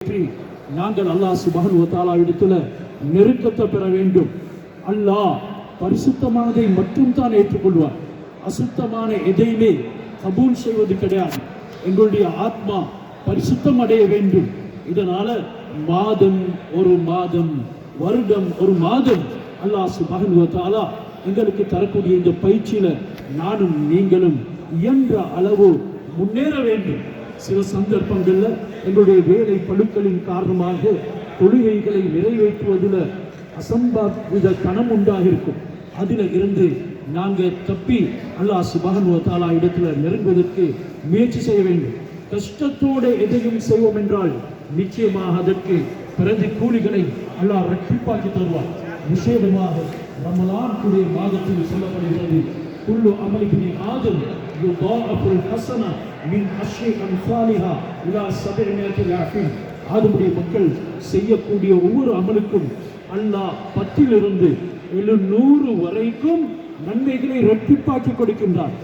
நாங்கள் அல்லாஹ் சுப்ஹானஹு வ தஆலாவிடத்தில் நெருக்கத்தை பெற வேண்டும். அல்லாஹ் பரிசுத்தமானதை மட்டும் தான் ஏற்றுக்கொள்வார். அசுத்தமான எதையுமே கபூல் செய்வது கிடையாது. எங்களுடைய ஆத்மா பரிசுத்தம் அடைய வேண்டும். இதனால மாதம் ஒரு மாதம், வருடம் ஒரு மாதம் அல்லாஹ் சுப்ஹானஹு வ தஆலா எங்களுக்கு தரக்கூடிய இந்த பயிற்சியில நானும் நீங்களும் இயன்ற அளவு முன்னேற வேண்டும். சில சந்தர்ப்பங்கள்ல எங்களுடைய வேலை பழுக்களின் காரணமாக தொழுகைகளை நிறைவேற்றுவதில் அசம்பாவித கணம் உண்டாகிருக்கும். அதில் இருந்து நாங்கள் தப்பி அல்லாஹ் சுப்ஹானஹு வ தஆலா இடத்துல நெருங்குவதற்கு முயற்சி செய்ய வேண்டும். கஷ்டத்தோடு எதையும் செய்வோம் என்றால் நிச்சயமாக அதற்கு பிரதி கூலிகளை அல்லாஹ் இரட்டிப்பாக்கி தருவார். விசேஷமாக ரமலானுடைய மாதத்தில் சொல்லப்படுகிறது, குல்லு அமலி இப்னி ஆதம் யுதாஅஃபுல் ஹஸன மின் அஷ்ரி அம்சாலிஹா இலா 700 லாஃபின். ஆதமுடைய மக்கள் செய்யக்கூடிய ஒவ்வொரு அமலுக்கும் அல்லாஹ் 10 to 700 வரைக்கும் நன்மைகளை இரட்டிப்பாக்கி கொடுக்கின்றார்.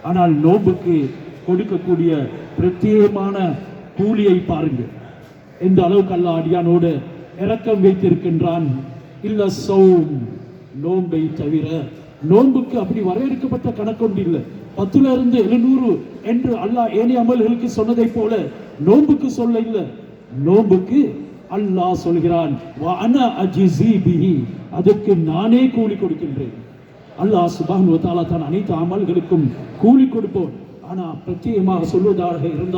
ஆனால் நோன்புக்கு கொடுக்கக்கூடிய பிரத்யேகமான கூலியை பாருங்கள். எந்த அளவுக்கு அல்லாஹ் அடியானோடு இரக்கம் வைத்திருக்கின்றான். இல்ல சௌம், நோன்பை தவிர. நோன்புக்கு அப்படி வரையறுக்கப்பட்ட கணக்கொண்டு இல்லை. 10 to 700 என்று அல்லாஹ் ஏனைய அமல்களுக்கு சொன்னதை போல நோன்புக்கு சொல்ல இல்லை. நோன்புக்கு அல்லாஹ் சொல்கிறான், அதற்கு நானே கூலி கொடுக்கின்றேன். அல்லாஹ் சுப்ஹானஹு வ தஆலா தான் அனைத்து அமல்களுக்கும் கூலி கொடுப்போம். ஆனா பிரத்யேகமாக சொல்வதாக இருந்தால்